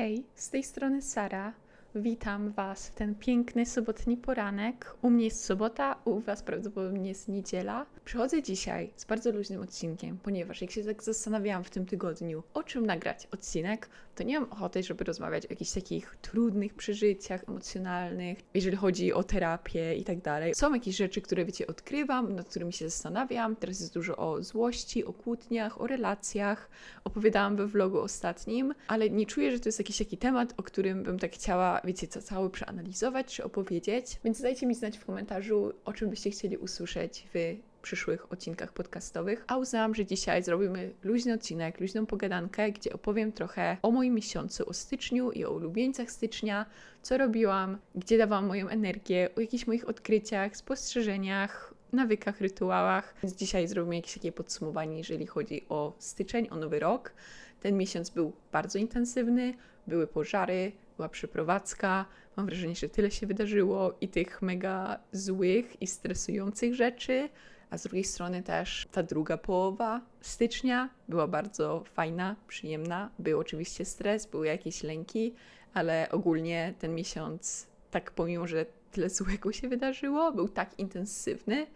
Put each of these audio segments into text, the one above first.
Hej, z tej strony Sara. Witam Was w ten piękny sobotni poranek. U mnie jest sobota, u Was prawdopodobnie jest niedziela. Przychodzę dzisiaj z bardzo luźnym odcinkiem, ponieważ jak się tak zastanawiałam w tym tygodniu, o czym nagrać odcinek, to nie mam ochoty, żeby rozmawiać o jakichś takich trudnych przeżyciach emocjonalnych, jeżeli chodzi o terapię i tak dalej. Są jakieś rzeczy, które wiecie, odkrywam, nad którymi się zastanawiam. Teraz jest dużo o złości, o kłótniach, o relacjach. Opowiadałam we vlogu ostatnim, ale nie czuję, że to jest jakiś taki temat, o którym bym tak chciała, wiecie co, cały przeanalizować czy opowiedzieć. Więc dajcie mi znać w komentarzu, o czym byście chcieli usłyszeć w przyszłych odcinkach podcastowych. A uznałam, że dzisiaj zrobimy luźny odcinek, luźną pogadankę, gdzie opowiem trochę o moim miesiącu, o styczniu i o ulubieńcach stycznia, co robiłam, gdzie dawałam moją energię, o jakichś moich odkryciach, spostrzeżeniach, nawykach, rytuałach. Więc dzisiaj zrobimy jakieś takie podsumowanie, jeżeli chodzi o styczeń, o nowy rok. Ten miesiąc był bardzo intensywny, były pożary, była przeprowadzka. Mam wrażenie, że tyle się wydarzyło i tych mega złych i stresujących rzeczy. A z drugiej strony też ta druga połowa stycznia była bardzo fajna, przyjemna. Był oczywiście stres, były jakieś lęki, ale ogólnie ten miesiąc, tak pomimo, że tyle złego się wydarzyło, był tak intensywny,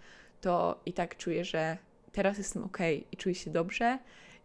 to i tak czuję, że teraz jestem okej i czuję się dobrze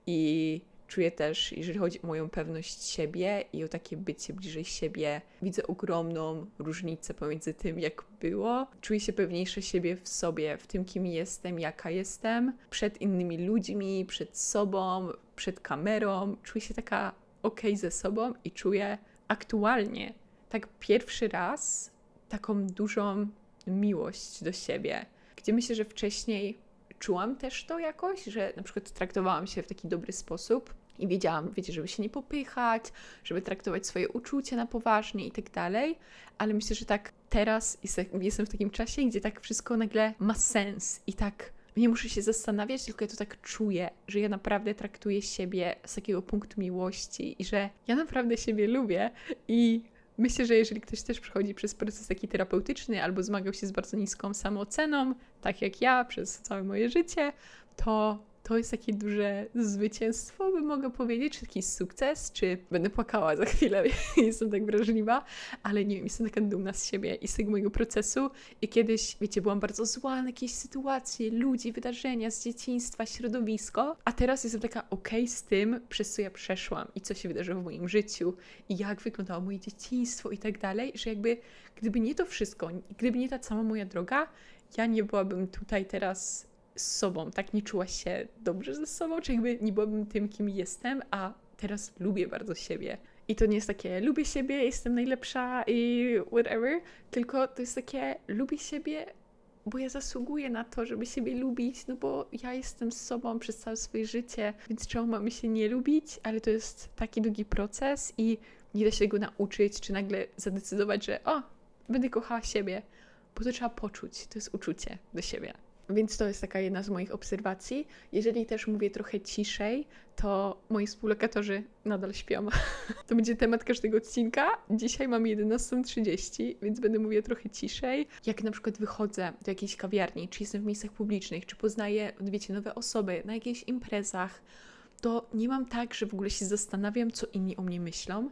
i czuję też, jeżeli chodzi o moją pewność siebie i o takie bycie bliżej siebie, widzę ogromną różnicę pomiędzy tym, jak było. Czuję się pewniejsze siebie w sobie, w tym, kim jestem, jaka jestem, przed innymi ludźmi, przed sobą, przed kamerą. Czuję się taka okej ze sobą i czuję aktualnie, tak pierwszy raz, taką dużą miłość do siebie, gdzie myślę, że wcześniej czułam też to jakoś, że na przykład traktowałam się w taki dobry sposób i wiedziałam, wiecie, żeby się nie popychać, żeby traktować swoje uczucia na poważnie i tak dalej, ale myślę, że tak teraz jestem w takim czasie, gdzie tak wszystko nagle ma sens i tak nie muszę się zastanawiać, tylko ja to tak czuję, że ja naprawdę traktuję siebie z takiego punktu miłości i że ja naprawdę siebie lubię i myślę, że jeżeli ktoś też przechodzi przez proces taki terapeutyczny albo zmagał się z bardzo niską samooceną, tak jak ja przez całe moje życie, to jest takie duże zwycięstwo, bym mogła powiedzieć, czy taki sukces, czy będę płakała za chwilę, jestem tak wrażliwa, ale nie wiem, jestem taka dumna z siebie i z tego mojego procesu i kiedyś, wiecie, byłam bardzo zła na jakieś sytuacje, ludzi, wydarzenia z dzieciństwa, środowisko, a teraz jestem taka okej z tym, przez co ja przeszłam i co się wydarzyło w moim życiu i jak wyglądało moje dzieciństwo i tak dalej, że jakby gdyby nie to wszystko, gdyby nie ta cała moja droga, ja nie byłabym tutaj teraz z sobą, tak nie czuła się dobrze ze sobą, czy jakby nie byłabym tym, kim jestem, a teraz lubię bardzo siebie. I to nie jest takie, lubię siebie, jestem najlepsza i whatever, tylko to jest takie, lubię siebie, bo ja zasługuję na to, żeby siebie lubić, no bo ja jestem z sobą przez całe swoje życie, więc czemu mamy się nie lubić, ale to jest taki długi proces i nie da się tego nauczyć, czy nagle zadecydować, że będę kochała siebie, bo to trzeba poczuć, to jest uczucie do siebie. Więc to jest taka jedna z moich obserwacji. Jeżeli też mówię trochę ciszej, to moi współlokatorzy nadal śpią. To będzie temat każdego odcinka. Dzisiaj mam 11:30, więc będę mówiła trochę ciszej. Jak na przykład wychodzę do jakiejś kawiarni, czy jestem w miejscach publicznych, czy poznaję, wiecie, nowe osoby na jakichś imprezach, to nie mam tak, że w ogóle się zastanawiam, co inni o mnie myślą.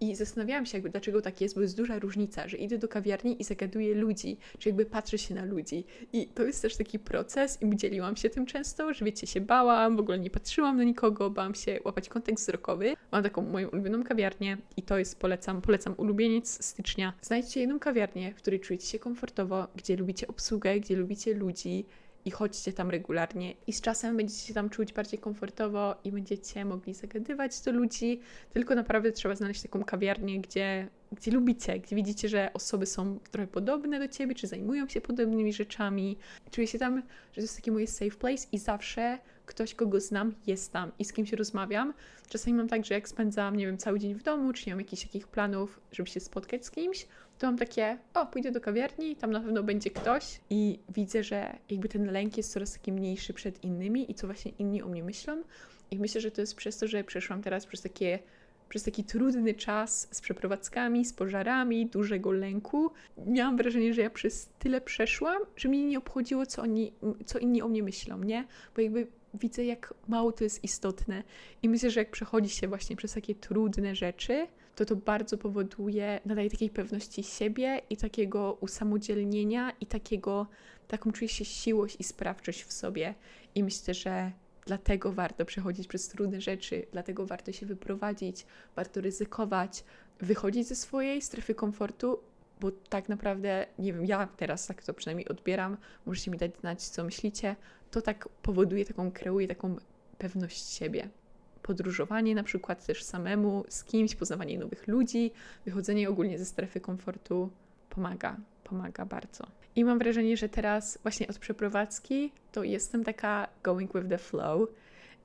I zastanawiałam się jakby, dlaczego tak jest, bo jest duża różnica, że idę do kawiarni i zagaduję ludzi, czy jakby patrzę się na ludzi. I to jest też taki proces i dzieliłam się tym często, że wiecie, się bałam, w ogóle nie patrzyłam na nikogo, bałam się łapać kontakt wzrokowy. Mam taką moją ulubioną kawiarnię i to jest, polecam ulubieniec stycznia. Znajdźcie jedną kawiarnię, w której czujecie się komfortowo, gdzie lubicie obsługę, gdzie lubicie ludzi, i chodźcie tam regularnie i z czasem będziecie się tam czuć bardziej komfortowo i będziecie mogli zagadywać do ludzi, tylko naprawdę trzeba znaleźć taką kawiarnię, gdzie lubicie, gdzie widzicie, że osoby są trochę podobne do ciebie, czy zajmują się podobnymi rzeczami. Czuję się tam, że to jest taki mój safe place i zawsze ktoś, kogo znam, jest tam i z kimś rozmawiam. Czasami mam tak, że jak spędzam, nie wiem, cały dzień w domu, czy nie mam jakichś takich planów, żeby się spotkać z kimś, to mam takie, pójdę do kawiarni, tam na pewno będzie ktoś i widzę, że jakby ten lęk jest coraz taki mniejszy przed innymi i co właśnie inni o mnie myślą. I myślę, że to jest przez to, że przeszłam teraz przez taki trudny czas z przeprowadzkami, z pożarami, dużego lęku. Miałam wrażenie, że ja przez tyle przeszłam, że mnie nie obchodziło, co inni o mnie myślą, nie? Bo jakby widzę, jak mało to jest istotne. I myślę, że jak przechodzi się właśnie przez takie trudne rzeczy, to bardzo powoduje, nadaje takiej pewności siebie i takiego usamodzielnienia i taką czuje się siłość i sprawczość w sobie. I myślę, że dlatego warto przechodzić przez trudne rzeczy, dlatego warto się wyprowadzić, warto ryzykować, wychodzić ze swojej strefy komfortu, bo tak naprawdę, nie wiem, ja teraz tak to przynajmniej odbieram, możecie mi dać znać, co myślicie, to tak powoduje, kreuje taką pewność siebie. Podróżowanie na przykład też samemu, z kimś, poznawanie nowych ludzi, wychodzenie ogólnie ze strefy komfortu pomaga bardzo. I mam wrażenie, że teraz właśnie od przeprowadzki to jestem taka going with the flow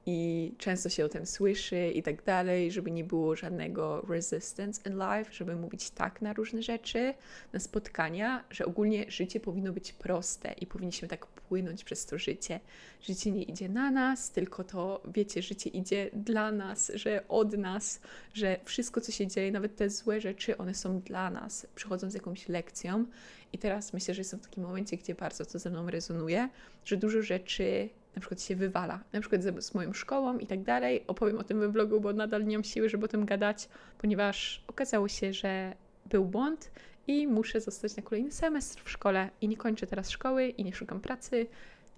i często się o tym słyszy i tak dalej, żeby nie było żadnego resistance in life, żeby mówić tak na różne rzeczy, na spotkania, że ogólnie życie powinno być proste i powinniśmy tak płynąć przez to życie. Życie nie idzie na nas, tylko to, wiecie, życie idzie dla nas, że od nas, że wszystko, co się dzieje, nawet te złe rzeczy, one są dla nas, przychodzą z jakąś lekcją. I teraz myślę, że jestem w takim momencie, gdzie bardzo to ze mną rezonuje, że dużo rzeczy na przykład się wywala, na przykład z moją szkołą i tak dalej. Opowiem o tym we vlogu, bo nadal nie mam siły, żeby o tym gadać, ponieważ okazało się, że był błąd i muszę zostać na kolejny semestr w szkole i nie kończę teraz szkoły i nie szukam pracy,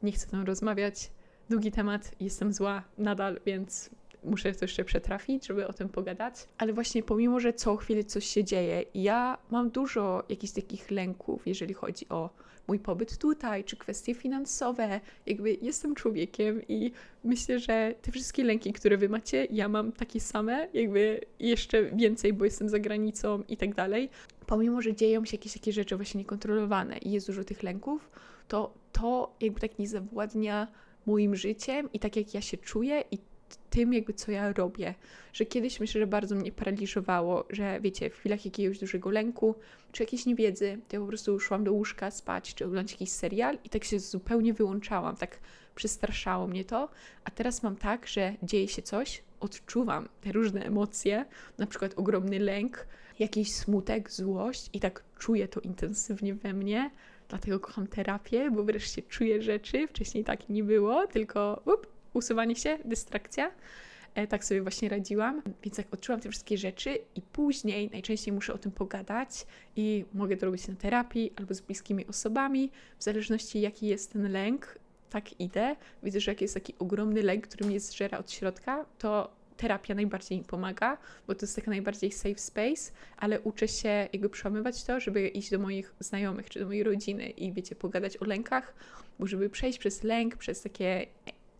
nie chcę tam rozmawiać. Długi temat, jestem zła nadal, więc muszę to jeszcze przetrafić, żeby o tym pogadać. Ale właśnie pomimo, że co chwilę coś się dzieje, ja mam dużo jakichś takich lęków, jeżeli chodzi o mój pobyt tutaj, czy kwestie finansowe. Jakby jestem człowiekiem i myślę, że te wszystkie lęki, które wy macie, ja mam takie same, jakby jeszcze więcej, bo jestem za granicą i tak dalej. Pomimo, że dzieją się jakieś takie rzeczy właśnie niekontrolowane i jest dużo tych lęków, to jakby tak nie zawładnia moim życiem i tak jak ja się czuję i tym jakby co ja robię, że kiedyś myślę, że bardzo mnie paraliżowało, że wiecie, w chwilach jakiegoś dużego lęku, czy jakiejś niewiedzy, to ja po prostu szłam do łóżka spać, czy oglądać jakiś serial i tak się zupełnie wyłączałam, tak przestraszało mnie to, a teraz mam tak, że dzieje się coś, odczuwam te różne emocje, na przykład ogromny lęk, jakiś smutek, złość i tak czuję to intensywnie we mnie, dlatego kocham terapię, bo wreszcie czuję rzeczy, wcześniej tak nie było, tylko usuwanie się, dystrakcja. Tak sobie właśnie radziłam, więc jak odczułam te wszystkie rzeczy i później najczęściej muszę o tym pogadać i mogę to robić na terapii albo z bliskimi osobami, w zależności jaki jest ten lęk, tak idę. Widzę, że jak jest taki ogromny lęk, który mnie zżera od środka, to terapia najbardziej mi pomaga, bo to jest taka najbardziej safe space, ale uczę się jakby przełamywać to, żeby iść do moich znajomych czy do mojej rodziny i wiecie, pogadać o lękach, bo żeby przejść przez lęk, przez takie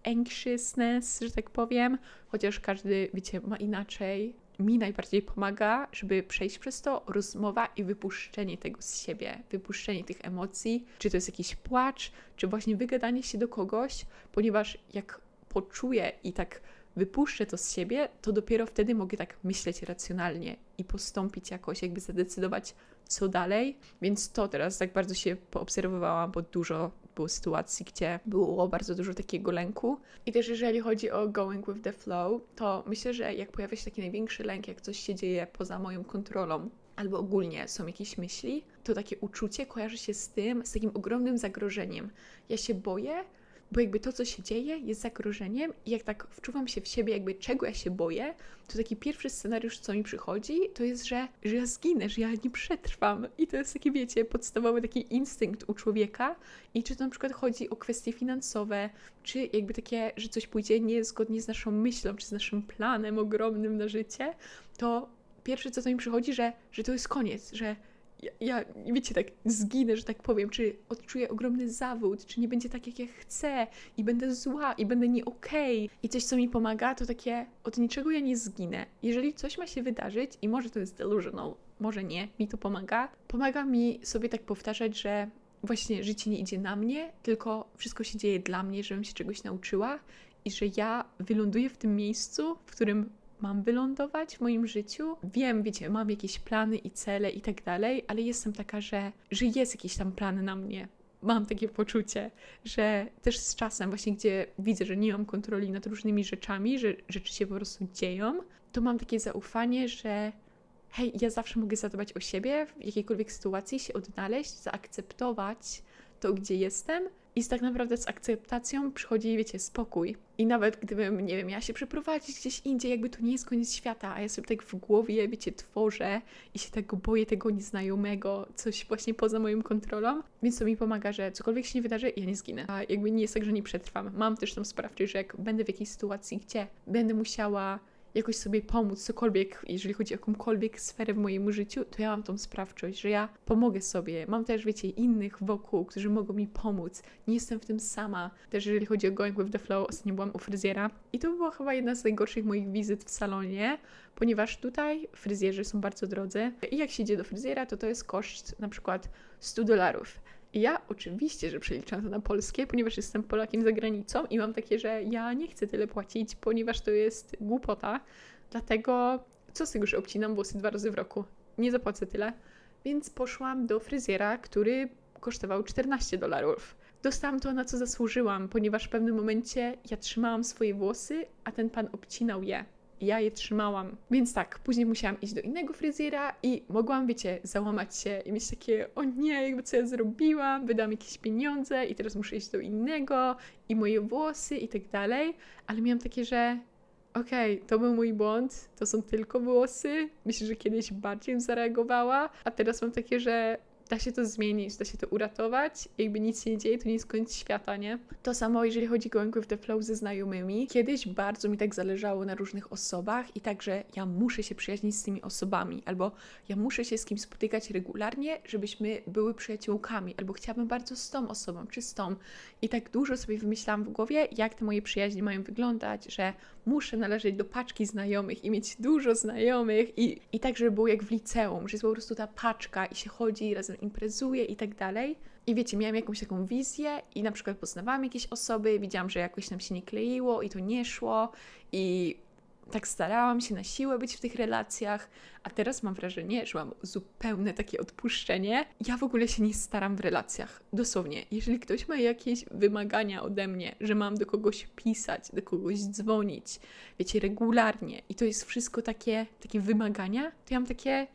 anxiousness, że tak powiem, chociaż każdy, wiecie, ma inaczej. Mi najbardziej pomaga, żeby przejść przez to rozmowa i wypuszczenie tego z siebie, wypuszczenie tych emocji, czy to jest jakiś płacz, czy właśnie wygadanie się do kogoś, ponieważ jak poczuję i tak wypuszczę to z siebie, to dopiero wtedy mogę tak myśleć racjonalnie i postąpić jakoś, jakby zadecydować, co dalej. Więc to teraz tak bardzo się poobserwowałam, bo dużo było sytuacji, gdzie było bardzo dużo takiego lęku. I też jeżeli chodzi o going with the flow, to myślę, że jak pojawia się taki największy lęk, jak coś się dzieje poza moją kontrolą, albo ogólnie są jakieś myśli, to takie uczucie kojarzy się z takim ogromnym zagrożeniem. Ja się boję, bo jakby to, co się dzieje, jest zagrożeniem i jak tak wczuwam się w siebie, jakby czego ja się boję, to taki pierwszy scenariusz, co mi przychodzi, to jest, że ja zginę, że ja nie przetrwam. I to jest taki, wiecie, podstawowy taki instynkt u człowieka. I czy to na przykład chodzi o kwestie finansowe, czy jakby takie, że coś pójdzie niezgodnie z naszą myślą, czy z naszym planem ogromnym na życie, to pierwsze, co to mi przychodzi, że to jest koniec, że ja, wiecie, tak zginę, że tak powiem, czy odczuję ogromny zawód, czy nie będzie tak, jak ja chcę i będę zła i będę nie okej. I coś, co mi pomaga, to takie, od niczego ja nie zginę. Jeżeli coś ma się wydarzyć i może to jest delusional, może nie, mi to pomaga. Pomaga mi sobie tak powtarzać, że właśnie życie nie idzie na mnie, tylko wszystko się dzieje dla mnie, żebym się czegoś nauczyła i że ja wyląduję w tym miejscu, w którym mam wylądować w moim życiu. Wiem, wiecie, mam jakieś plany i cele i tak dalej, ale jestem taka, że jest jakiś tam plan na mnie. Mam takie poczucie, że też z czasem właśnie, gdzie widzę, że nie mam kontroli nad różnymi rzeczami, że rzeczy się po prostu dzieją, to mam takie zaufanie, że hej, ja zawsze mogę zadbać o siebie, w jakiejkolwiek sytuacji się odnaleźć, zaakceptować to, gdzie jestem I tak naprawdę z akceptacją przychodzi, wiecie, spokój. I nawet gdybym, nie wiem, miała się przeprowadzić gdzieś indziej, jakby to nie jest koniec świata, a ja sobie tak w głowie, wiecie, tworzę i się tak boję tego nieznajomego, coś właśnie poza moją kontrolą, więc to mi pomaga, że cokolwiek się nie wydarzy, ja nie zginę. A jakby nie jest tak, że nie przetrwam. Mam też tą sprawczość, że jak będę w jakiejś sytuacji, gdzie będę musiała jakoś sobie pomóc, cokolwiek, jeżeli chodzi o jakąkolwiek sferę w moim życiu, to ja mam tą sprawczość, że ja pomogę sobie. Mam też, wiecie, innych wokół, którzy mogą mi pomóc. Nie jestem w tym sama. Też jeżeli chodzi o going with the flow, ostatnio byłam u fryzjera i to była chyba jedna z najgorszych moich wizyt w salonie, ponieważ tutaj fryzjerzy są bardzo drodzy i jak się idzie do fryzjera, to jest koszt na przykład $100. I ja oczywiście, że przeliczam to na polskie, ponieważ jestem Polakiem za granicą i mam takie, że ja nie chcę tyle płacić, ponieważ to jest głupota. Dlatego co z tego, że obcinam włosy 2 razy w roku? Nie zapłacę tyle. Więc poszłam do fryzjera, który kosztował $14. Dostałam to, na co zasłużyłam, ponieważ w pewnym momencie ja trzymałam swoje włosy, a ten pan obcinał je. Ja je trzymałam. Więc tak, później musiałam iść do innego fryzjera i mogłam, wiecie, załamać się i mieć takie, o nie, jakby co ja zrobiłam, wydam jakieś pieniądze i teraz muszę iść do innego i moje włosy i tak dalej, ale miałam takie, że okej, to był mój błąd, to są tylko włosy, myślę, że kiedyś bardziej bym zareagowała, a teraz mam takie, że da się to zmienić, da się to uratować, jakby nic się nie dzieje, to nie jest koniec świata, nie? To samo, jeżeli chodzi o going with the flow ze znajomymi. Kiedyś bardzo mi tak zależało na różnych osobach i także ja muszę się przyjaźnić z tymi osobami, albo ja muszę się z kimś spotykać regularnie, żebyśmy były przyjaciółkami, albo chciałabym bardzo z tą osobą, czy z tą. I tak dużo sobie wymyślałam w głowie, jak te moje przyjaźnie mają wyglądać, że muszę należeć do paczki znajomych i mieć dużo znajomych i tak, żeby było jak w liceum, że jest po prostu ta paczka i się chodzi, razem imprezuje i tak dalej. I wiecie, miałam jakąś taką wizję i na przykład poznawałam jakieś osoby, widziałam, że jakoś nam się nie kleiło i to nie szło i tak starałam się na siłę być w tych relacjach, a teraz mam wrażenie, że mam zupełne takie odpuszczenie. Ja w ogóle się nie staram w relacjach. Dosłownie, jeżeli ktoś ma jakieś wymagania ode mnie, że mam do kogoś pisać, do kogoś dzwonić, wiecie, regularnie i to jest wszystko takie wymagania, to ja mam takie,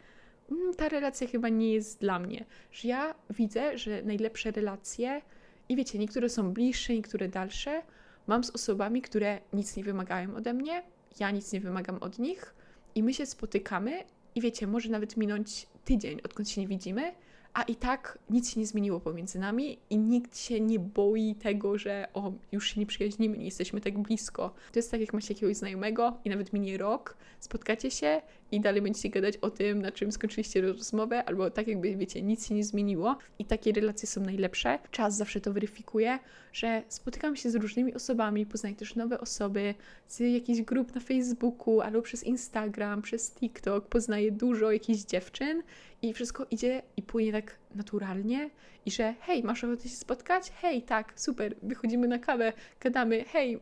ta relacja chyba nie jest dla mnie. Że ja widzę, że najlepsze relacje, i wiecie, niektóre są bliższe, niektóre dalsze, mam z osobami, które nic nie wymagają ode mnie, ja nic nie wymagam od nich i my się spotykamy i wiecie, może nawet minąć tydzień, odkąd się nie widzimy, a i tak nic się nie zmieniło pomiędzy nami i nikt się nie boi tego, że już się nie przyjaźnimy, nie jesteśmy tak blisko. To jest tak, jak macie jakiegoś znajomego i nawet minie rok, spotkacie się i dalej będziecie gadać o tym, na czym skończyliście rozmowę, albo tak jakby, wiecie, nic się nie zmieniło i takie relacje są najlepsze. Czas zawsze to weryfikuje, że spotykam się z różnymi osobami, poznaję też nowe osoby z jakichś grup na Facebooku, albo przez Instagram, przez TikTok, poznaję dużo jakichś dziewczyn i wszystko idzie i płynie tak naturalnie i że hej, masz ochotę się spotkać? Hej, tak, super, wychodzimy na kawę, gadamy, hej,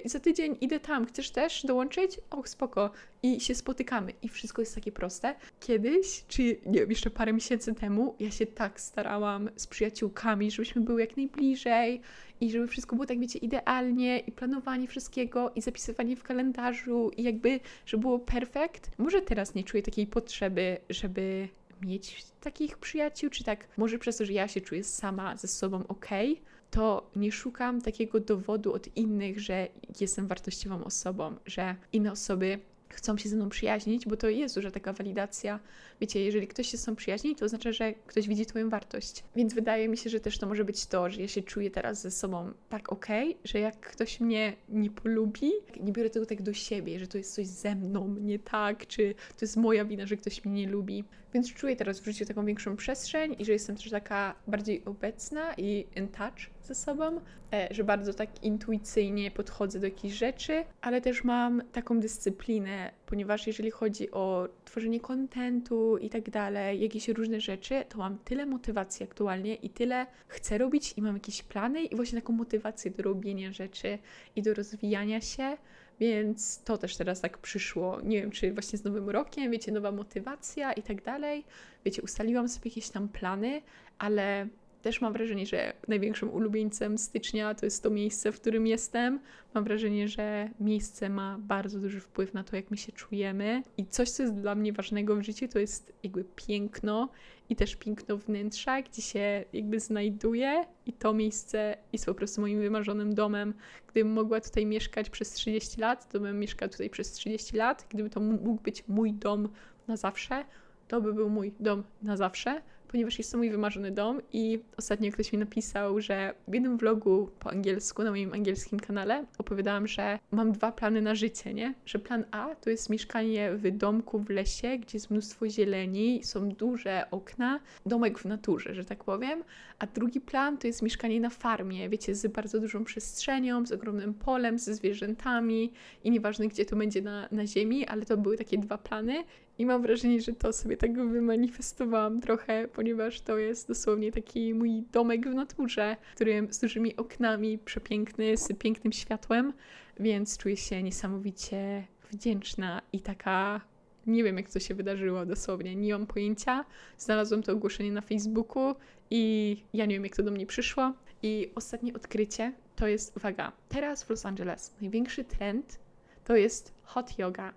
za tydzień idę tam, chcesz też dołączyć? Och, spoko. I się spotykamy i wszystko jest takie proste. Kiedyś, czy nie wiem, jeszcze parę miesięcy temu, ja się tak starałam z przyjaciółkami, żebyśmy były jak najbliżej i żeby wszystko było tak, wiecie, idealnie i planowanie wszystkiego i zapisywanie w kalendarzu i jakby, żeby było perfekt. Może teraz nie czuję takiej potrzeby, żeby mieć takich przyjaciół, czy tak może przez to, że ja się czuję sama ze sobą okej, to nie szukam takiego dowodu od innych, że jestem wartościową osobą, że inne osoby chcą się ze mną przyjaźnić, bo to jest duża taka walidacja. Wiecie, jeżeli ktoś się z tobą przyjaźni, to oznacza, że ktoś widzi twoją wartość. Więc wydaje mi się, że też to może być to, że ja się czuję teraz ze sobą tak okej, że jak ktoś mnie nie polubi, nie biorę tego tak do siebie, że to jest coś ze mną nie tak, czy to jest moja wina, że ktoś mnie nie lubi. Więc czuję teraz w życiu taką większą przestrzeń i że jestem też taka bardziej obecna i in touch ze sobą, że bardzo tak intuicyjnie podchodzę do jakichś rzeczy, ale też mam taką dyscyplinę, ponieważ jeżeli chodzi o tworzenie kontentu i tak dalej, jakieś różne rzeczy, to mam tyle motywacji aktualnie i tyle chcę robić i mam jakieś plany i właśnie taką motywację do robienia rzeczy i do rozwijania się, więc to też teraz tak przyszło. Nie wiem, czy właśnie z Nowym Rokiem, wiecie, nowa motywacja i tak dalej. Wiecie, ustaliłam sobie jakieś tam plany, ale Też mam wrażenie, że największym ulubieńcem stycznia to jest to miejsce, w którym jestem. Mam wrażenie, że miejsce ma bardzo duży wpływ na to, jak my się czujemy. I coś, co jest dla mnie ważnego w życiu, to jest jakby piękno i też piękno wnętrza, gdzie się jakby znajduję. I to miejsce jest po prostu moim wymarzonym domem. Gdybym mogła tutaj mieszkać przez 30 lat, to bym mieszkała tutaj przez 30 lat. Gdyby to mógł być mój dom na zawsze, to by był mój dom na zawsze, ponieważ jest to mój wymarzony dom i ostatnio ktoś mi napisał, że w jednym vlogu po angielsku, na moim angielskim kanale, opowiadałam, że mam 2 plany na życie, nie? Że plan A to jest mieszkanie w domku w lesie, gdzie jest mnóstwo zieleni, są duże okna, domek w naturze, że tak powiem, a drugi plan to jest mieszkanie na farmie, wiecie, z bardzo dużą przestrzenią, z ogromnym polem, ze zwierzętami i nieważne, gdzie to będzie na ziemi, ale to były takie 2 plany. I mam wrażenie, że to sobie tak wymanifestowałam trochę, ponieważ to jest dosłownie taki mój domek w naturze, którym z dużymi oknami, przepiękny, z pięknym światłem, więc czuję się niesamowicie wdzięczna i taka, nie wiem jak to się wydarzyło dosłownie, nie mam pojęcia. Znalazłam to ogłoszenie na Facebooku i ja nie wiem jak to do mnie przyszło. I ostatnie odkrycie to jest, uwaga, teraz w Los Angeles największy trend to jest hot yoga.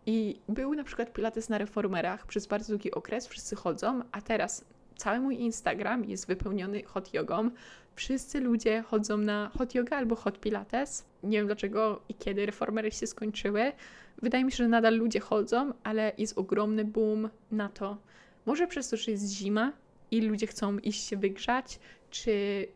I był na przykład pilates na reformerach przez bardzo długi okres, wszyscy chodzą, a teraz cały mój Instagram jest wypełniony hot jogą. Wszyscy ludzie chodzą na hot yoga albo hot pilates. Nie wiem dlaczego i kiedy reformery się skończyły. Wydaje mi się, że nadal ludzie chodzą, ale jest ogromny boom na to. Może przez to, że jest zima i ludzie chcą iść się wygrzać, czy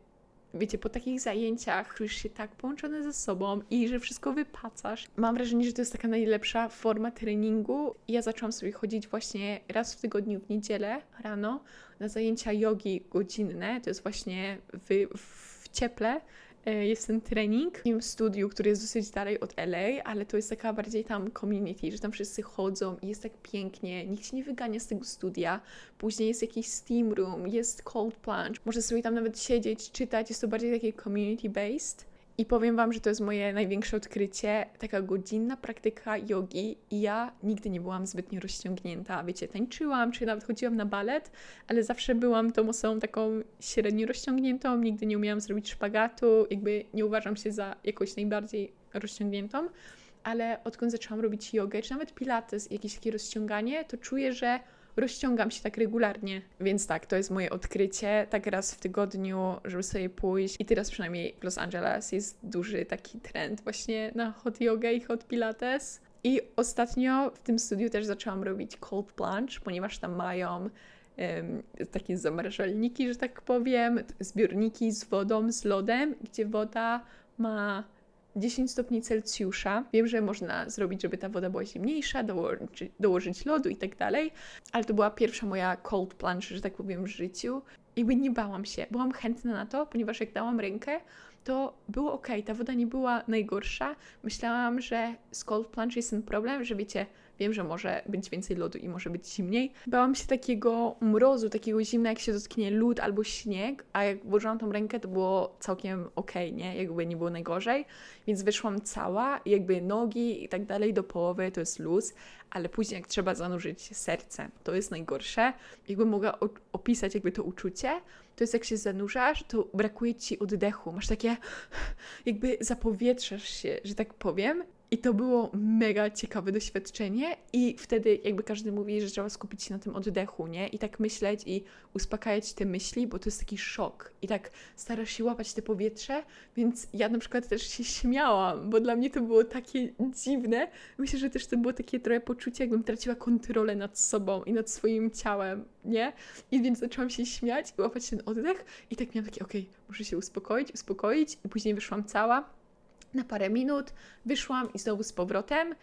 wiecie, po takich zajęciach czujesz się tak połączony ze sobą i że wszystko wypacasz. Mam wrażenie, że to jest taka najlepsza forma treningu. Ja zaczęłam sobie chodzić właśnie raz w tygodniu w niedzielę rano na zajęcia jogi godzinne. To jest właśnie w cieple. Jest ten trening w tym studiu, który jest dosyć dalej od LA, ale to jest taka bardziej tam community, że tam wszyscy chodzą i jest tak pięknie, nikt się nie wygania z tego studia. Później jest jakiś steam room, jest cold plunge, można sobie tam nawet siedzieć, czytać, jest to bardziej takie community based. I powiem Wam, że to jest moje największe odkrycie, taka godzinna praktyka jogi i ja nigdy nie byłam zbytnio rozciągnięta. Wiecie, tańczyłam, czy nawet chodziłam na balet, ale zawsze byłam tą osobą taką średnio rozciągniętą, nigdy nie umiałam zrobić szpagatu, jakby nie uważam się za jakoś najbardziej rozciągniętą, ale odkąd zaczęłam robić jogę, czy nawet pilates, jakieś takie rozciąganie, to czuję, że rozciągam się tak regularnie. Więc tak, to jest moje odkrycie, tak raz w tygodniu, żeby sobie pójść. I teraz przynajmniej w Los Angeles jest duży taki trend właśnie na hot yoga i hot pilates. I ostatnio w tym studiu też zaczęłam robić cold plunge, ponieważ tam mają takie zamrażalniki, że tak powiem, zbiorniki z wodą, z lodem, gdzie woda ma 10 stopni Celsjusza. Wiem, że można zrobić, żeby ta woda była zimniejsza, dołożyć lodu i tak dalej, ale to była pierwsza moja cold plunge, że tak powiem, w życiu. Jakby nie bałam się, byłam chętna na to, ponieważ jak dałam rękę, to było okej, ta woda nie była najgorsza. Myślałam, że z cold plunge jest ten problem, że wiecie, wiem, że może być więcej lodu i może być zimniej. Bałam się takiego mrozu, takiego zimna, jak się dotknie lód albo śnieg, a jak włożyłam tą rękę, to było całkiem okej, nie? Jakby nie było najgorzej. Więc wyszłam cała, jakby nogi i tak dalej do połowy, to jest luz, ale później jak trzeba zanurzyć serce, to jest najgorsze. Jakby mogła opisać jakby to uczucie, to jest jak się zanurzasz, to brakuje ci oddechu. Masz takie, jakby zapowietrzasz się, że tak powiem. I to było mega ciekawe doświadczenie i wtedy jakby każdy mówi, że trzeba skupić się na tym oddechu, nie? I tak myśleć i uspokajać te myśli, bo to jest taki szok. I tak starasz się łapać te powietrze, więc ja na przykład też się śmiałam, bo dla mnie to było takie dziwne. Myślę, że też to było takie trochę poczucie, jakbym traciła kontrolę nad sobą i nad swoim ciałem, nie? I więc zaczęłam się śmiać i łapać ten oddech i tak miałam takie, okej, muszę się uspokoić i później wyszłam cała. Na parę minut wyszłam i znowu z powrotem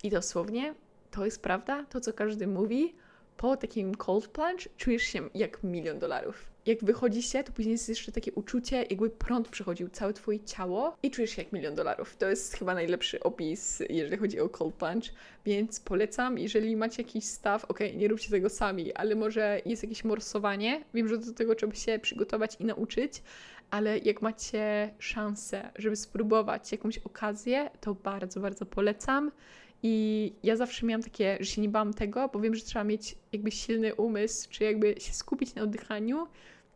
i dosłownie to jest prawda, to co każdy mówi, po takim cold plunge czujesz się jak $1,000,000. Jak wychodzi się, to później jest jeszcze takie uczucie, jakby prąd przechodził całe twoje ciało i czujesz się jak $1,000,000. To jest chyba najlepszy opis, jeżeli chodzi o cold plunge, więc polecam, jeżeli macie jakiś staw, nie róbcie tego sami, ale może jest jakieś morsowanie, wiem, że do tego trzeba się przygotować i nauczyć, ale jak macie szansę, żeby spróbować jakąś okazję, to bardzo, bardzo polecam. I ja zawsze miałam takie, że się nie bałam tego, bo wiem, że trzeba mieć jakby silny umysł, czy jakby się skupić na oddychaniu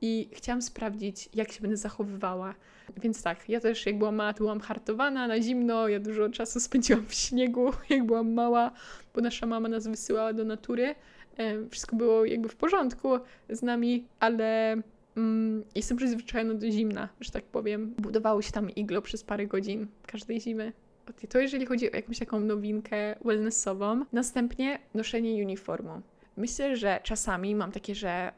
i chciałam sprawdzić, jak się będę zachowywała. Więc tak, ja też jak byłam mała, to byłam hartowana na zimno, ja dużo czasu spędziłam w śniegu, jak byłam mała, bo nasza mama nas wysyłała do natury. Wszystko było jakby w porządku z nami, ale jestem przyzwyczajona do zimna, że tak powiem. Budowało się tam iglo przez parę godzin każdej zimy. To jeżeli chodzi o jakąś taką nowinkę wellnessową. Następnie noszenie uniformu. Myślę, że czasami mam takie, że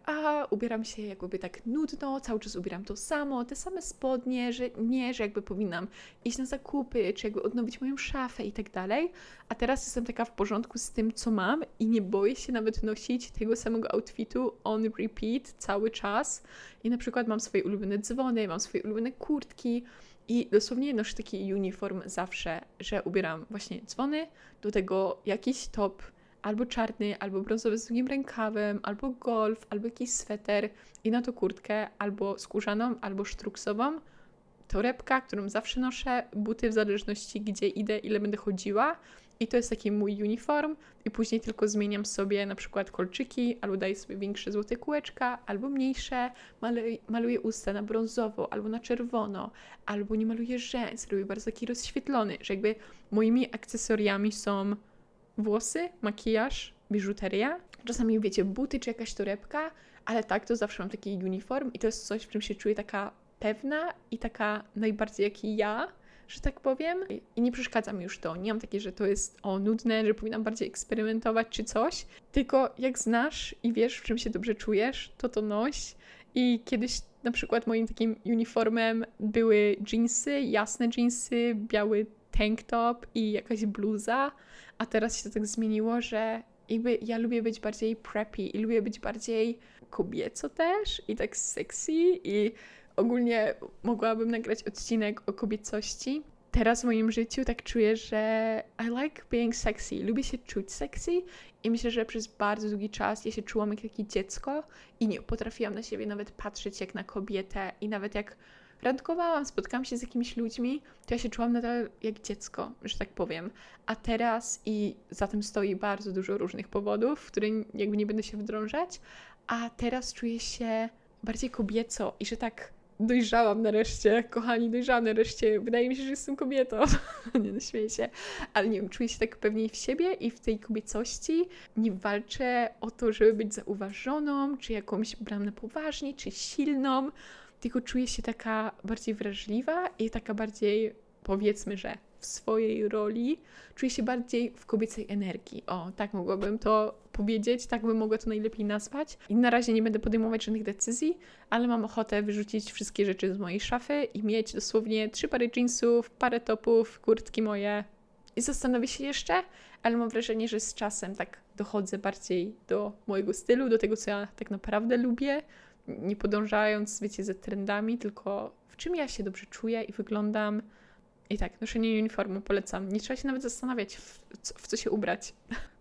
ubieram się jakby tak nudno, cały czas ubieram to samo, te same spodnie, że nie, że jakby powinnam iść na zakupy, czy jakby odnowić moją szafę i tak dalej. A teraz jestem taka w porządku z tym, co mam i nie boję się nawet nosić tego samego outfitu on repeat cały czas. I na przykład mam swoje ulubione dzwony, mam swoje ulubione kurtki i dosłownie noszę taki uniform zawsze, że ubieram właśnie dzwony, do tego jakiś top, albo czarny, albo brązowy z długim rękawem, albo golf, albo jakiś sweter i na to kurtkę, albo skórzaną, albo sztruksową, torebka, którą zawsze noszę, buty w zależności gdzie idę, ile będę chodziła i to jest taki mój uniform i później tylko zmieniam sobie na przykład kolczyki, albo daję sobie większe złote kółeczka, albo mniejsze, maluję usta na brązowo, albo na czerwono, albo nie maluję rzęs, robię bardzo taki rozświetlony, że jakby moimi akcesoriami są włosy, makijaż, biżuteria. Czasami, wiecie, buty czy jakaś torebka, ale tak, to zawsze mam taki uniform i to jest coś, w czym się czuję taka pewna i taka najbardziej jak ja, że tak powiem. I nie przeszkadza mi już to. Nie mam takie, że to jest nudne, że powinnam bardziej eksperymentować czy coś. Tylko jak znasz i wiesz, w czym się dobrze czujesz, to noś. I kiedyś na przykład moim takim uniformem były dżinsy, jasne dżinsy, biały tank top i jakaś bluza, a teraz się to tak zmieniło, że jakby ja lubię być bardziej preppy i lubię być bardziej kobieco też i tak sexy i ogólnie mogłabym nagrać odcinek o kobiecości. Teraz w moim życiu tak czuję, że I like being sexy, lubię się czuć sexy i myślę, że przez bardzo długi czas ja się czułam jak takie dziecko i nie potrafiłam na siebie nawet patrzeć jak na kobietę i nawet jak randkowałam, spotkałam się z jakimiś ludźmi, to ja się czułam nadal jak dziecko, że tak powiem. A teraz i za tym stoi bardzo dużo różnych powodów, w które jakby nie będę się wdrążać, a teraz czuję się bardziej kobieco i że tak dojrzałam nareszcie, kochani, dojrzałam nareszcie. Wydaje mi się, że jestem kobietą. Nie, no śmieję się. Ale nie wiem, czuję się tak pewniej w siebie i w tej kobiecości. Nie walczę o to, żeby być zauważoną, czy jakąś brana poważnie, czy silną, tylko czuję się taka bardziej wrażliwa i taka bardziej, powiedzmy, że w swojej roli. Czuję się bardziej w kobiecej energii. O, tak mogłabym to powiedzieć, tak bym mogła to najlepiej nazwać. I na razie nie będę podejmować żadnych decyzji, ale mam ochotę wyrzucić wszystkie rzeczy z mojej szafy i mieć dosłownie 3 pary jeansów, parę topów, kurtki moje. I zastanowię się jeszcze, ale mam wrażenie, że z czasem tak dochodzę bardziej do mojego stylu, do tego, co ja tak naprawdę lubię, nie podążając, wiecie, za trendami, tylko w czym ja się dobrze czuję i wyglądam. I tak, noszenie uniformu polecam. Nie trzeba się nawet zastanawiać, w co się ubrać.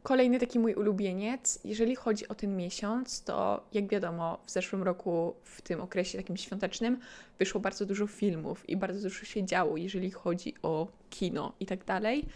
Kolejny taki mój ulubieniec, jeżeli chodzi o ten miesiąc, to jak wiadomo, w zeszłym roku, w tym okresie takim świątecznym, wyszło bardzo dużo filmów i bardzo dużo się działo, jeżeli chodzi o kino i tak dalej.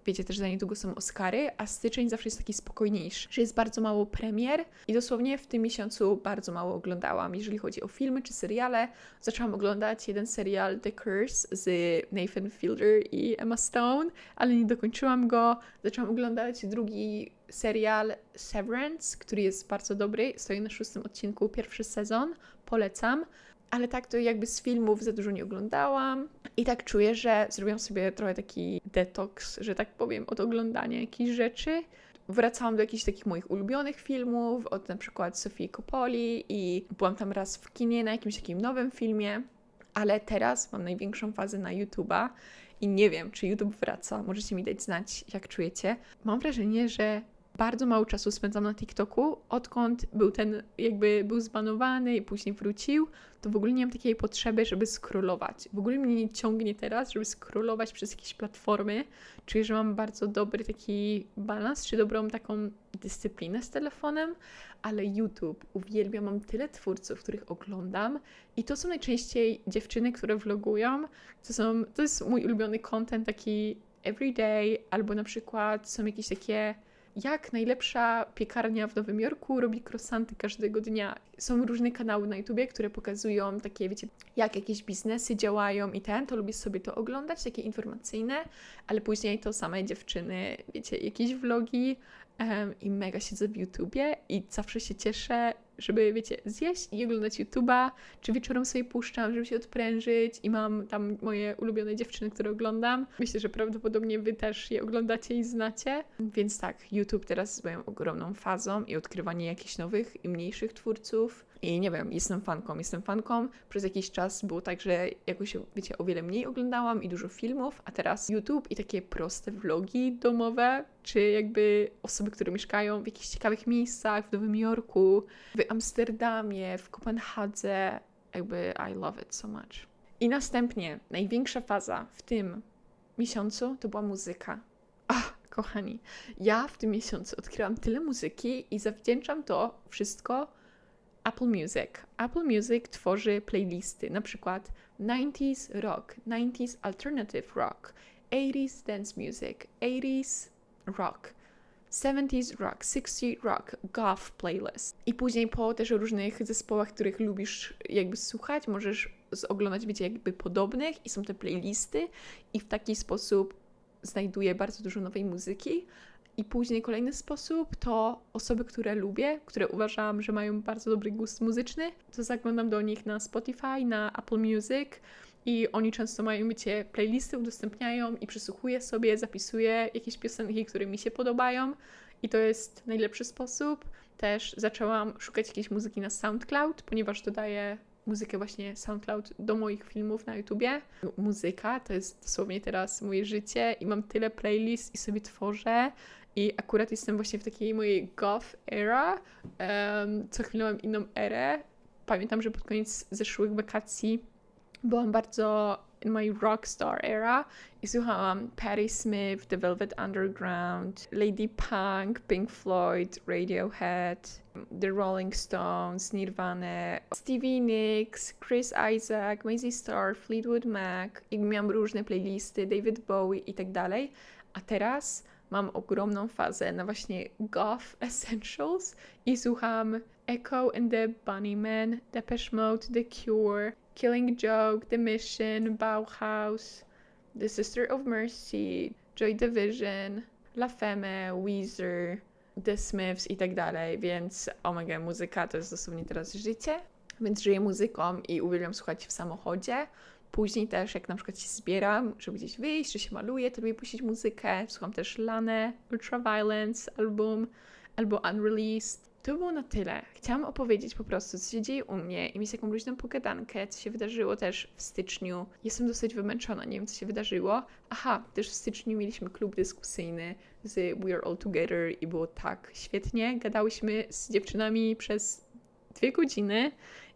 Wiecie też, za niedługo są Oscary, a styczeń zawsze jest taki spokojniejszy, że jest bardzo mało premier i dosłownie w tym miesiącu bardzo mało oglądałam. Jeżeli chodzi o filmy czy seriale, zaczęłam oglądać jeden serial The Curse z Nathan Fielder i Emma Stone, ale nie dokończyłam go. Zaczęłam oglądać drugi serial Severance, który jest bardzo dobry. Stoi na 6. odcinku, pierwszy sezon. Polecam. Ale tak to jakby z filmów za dużo nie oglądałam. I tak czuję, że zrobiłam sobie trochę taki detoks, że tak powiem, od oglądania jakichś rzeczy. Wracałam do jakichś takich moich ulubionych filmów, od na przykład Sofii Coppoli i byłam tam raz w kinie na jakimś takim nowym filmie. Ale teraz mam największą fazę na YouTube'a i nie wiem, czy YouTube wraca. Możecie mi dać znać, jak czujecie. Mam wrażenie, że bardzo mało czasu spędzam na TikToku, odkąd był zbanowany i później wrócił, to w ogóle nie mam takiej potrzeby, żeby scrollować. W ogóle mnie nie ciągnie teraz, żeby scrollować przez jakieś platformy. Czuję, że mam bardzo dobry taki balans, czy dobrą taką dyscyplinę z telefonem, ale YouTube uwielbiam, mam tyle twórców, których oglądam i to są najczęściej dziewczyny, które vlogują. To jest mój ulubiony content taki everyday, albo na przykład są jakieś takie jak najlepsza piekarnia w Nowym Jorku robi croissanty każdego dnia. Są różne kanały na YouTubie, które pokazują takie, wiecie, jak jakieś biznesy działają i to lubię sobie to oglądać, takie informacyjne, ale później to same dziewczyny, wiecie, jakieś vlogi i mega siedzę w YouTubie i zawsze się cieszę, żeby, wiecie, zjeść i oglądać YouTube'a, czy wieczorem sobie puszczam, żeby się odprężyć i mam tam moje ulubione dziewczyny, które oglądam. Myślę, że prawdopodobnie wy też je oglądacie i znacie. Więc tak, YouTube teraz jest moją ogromną fazą i odkrywanie jakichś nowych i mniejszych twórców. I nie wiem, jestem fanką. Przez jakiś czas było tak, że jakoś, wiecie, o wiele mniej oglądałam i dużo filmów, a teraz YouTube i takie proste vlogi domowe, czy jakby osoby, które mieszkają w jakichś ciekawych miejscach, w Nowym Jorku, w Amsterdamie, w Kopenhadze, jakby I love it so much. I następnie, największa faza w tym miesiącu to była muzyka. Kochani, ja w tym miesiącu odkryłam tyle muzyki i zawdzięczam to wszystko Apple Music. Apple Music tworzy playlisty, na przykład 90s rock, 90s alternative rock, 80s dance music, 80s rock, 70s rock, 60s rock, goth playlist. I później po też różnych zespołach, których lubisz jakby słuchać, możesz oglądać, wiecie, jakby podobnych i są te playlisty i w taki sposób znajduję bardzo dużo nowej muzyki. I później kolejny sposób to osoby, które lubię, które uważam, że mają bardzo dobry gust muzyczny, to zaglądam do nich na Spotify, na Apple Music i oni często mają, wiecie, playlisty, udostępniają i przysłuchuję sobie, zapisuję jakieś piosenki, które mi się podobają i to jest najlepszy sposób. Też zaczęłam szukać jakiejś muzyki na SoundCloud, ponieważ dodaję muzykę właśnie SoundCloud do moich filmów na YouTubie. Muzyka to jest dosłownie teraz moje życie i mam tyle playlist i sobie tworzę. I akurat jestem właśnie w takiej mojej goth era. Co chwilę mam inną erę. Pamiętam, że pod koniec zeszłych wakacji byłam bardzo in my rockstar era i słuchałam Patti Smith, The Velvet Underground, Lady Punk, Pink Floyd, Radiohead, The Rolling Stones, Nirvana, Stevie Nicks, Chris Isaac, Mazzy Star, Fleetwood Mac. I miałam różne playlisty, David Bowie i tak dalej. A teraz mam ogromną fazę na właśnie goth essentials i słucham Echo and the Bunnymen, Depeche Mode, The Cure, Killing Joke, The Mission, Bauhaus, The Sister of Mercy, Joy Division, La Femme, Weezer, The Smiths i tak dalej, więc omega, muzyka to jest dosłownie teraz życie, więc żyję muzyką i uwielbiam słuchać w samochodzie. Później też, jak na przykład się zbieram, żeby gdzieś wyjść, czy się maluję, to lubię puścić muzykę. Słucham też Lanę, Ultraviolence album, albo Unreleased. To było na tyle. Chciałam opowiedzieć po prostu, co się dzieje u mnie i mieć taką luźną pogadankę, co się wydarzyło też w styczniu. Jestem dosyć wymęczona, nie wiem, co się wydarzyło. Aha, też w styczniu mieliśmy klub dyskusyjny z We Are All Together i było tak świetnie. Gadałyśmy z dziewczynami przez 2 godziny.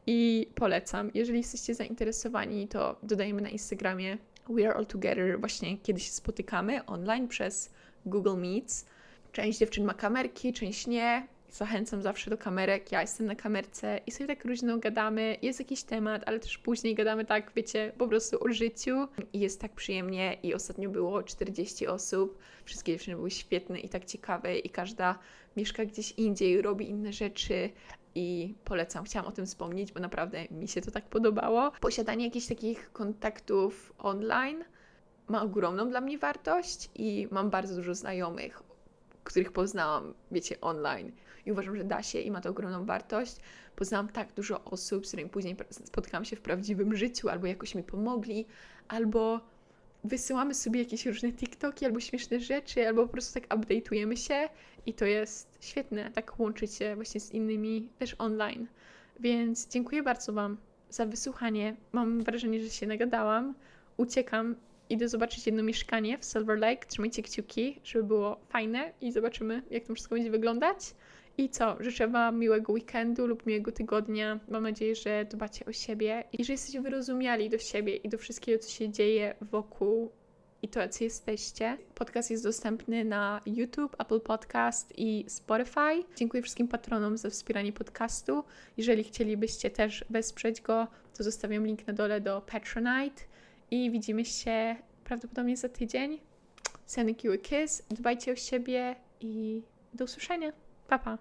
I polecam. Jeżeli jesteście zainteresowani, to dodajemy na Instagramie We Are All Together, właśnie kiedy się spotykamy online przez Google Meets. Część dziewczyn ma kamerki, część nie. Zachęcam zawsze do kamerek, ja jestem na kamerce i sobie tak luźno gadamy. Jest jakiś temat, ale też później gadamy tak, wiecie, po prostu o życiu. I jest tak przyjemnie i ostatnio było 40 osób. Wszystkie dziewczyny były świetne i tak ciekawe i każda mieszka gdzieś indziej, robi inne rzeczy. I polecam, chciałam o tym wspomnieć, bo naprawdę mi się to tak podobało. Posiadanie jakichś takich kontaktów online ma ogromną dla mnie wartość i mam bardzo dużo znajomych, których poznałam, wiecie, online. I uważam, że da się i ma to ogromną wartość. Poznałam tak dużo osób, z którymi później spotkałam się w prawdziwym życiu, albo jakoś mi pomogli, albo wysyłamy sobie jakieś różne TikToki, albo śmieszne rzeczy, albo po prostu tak update'ujemy się i to jest świetne, tak łączyć się właśnie z innymi też online. Więc dziękuję bardzo Wam za wysłuchanie. Mam wrażenie, że się nagadałam. Uciekam, idę zobaczyć jedno mieszkanie w Silver Lake. Trzymajcie kciuki, żeby było fajne i zobaczymy, jak to wszystko będzie wyglądać. I co? Życzę Wam miłego weekendu lub miłego tygodnia. Mam nadzieję, że dbacie o siebie i że jesteście wyrozumiali do siebie i do wszystkiego, co się dzieje wokół i to, jacy jesteście. Podcast jest dostępny na YouTube, Apple Podcast i Spotify. Dziękuję wszystkim patronom za wspieranie podcastu. Jeżeli chcielibyście też wesprzeć go, to zostawiam link na dole do Patronite i widzimy się prawdopodobnie za tydzień. Sending you a kiss. Dbajcie o siebie i Do usłyszenia. Pa, pa.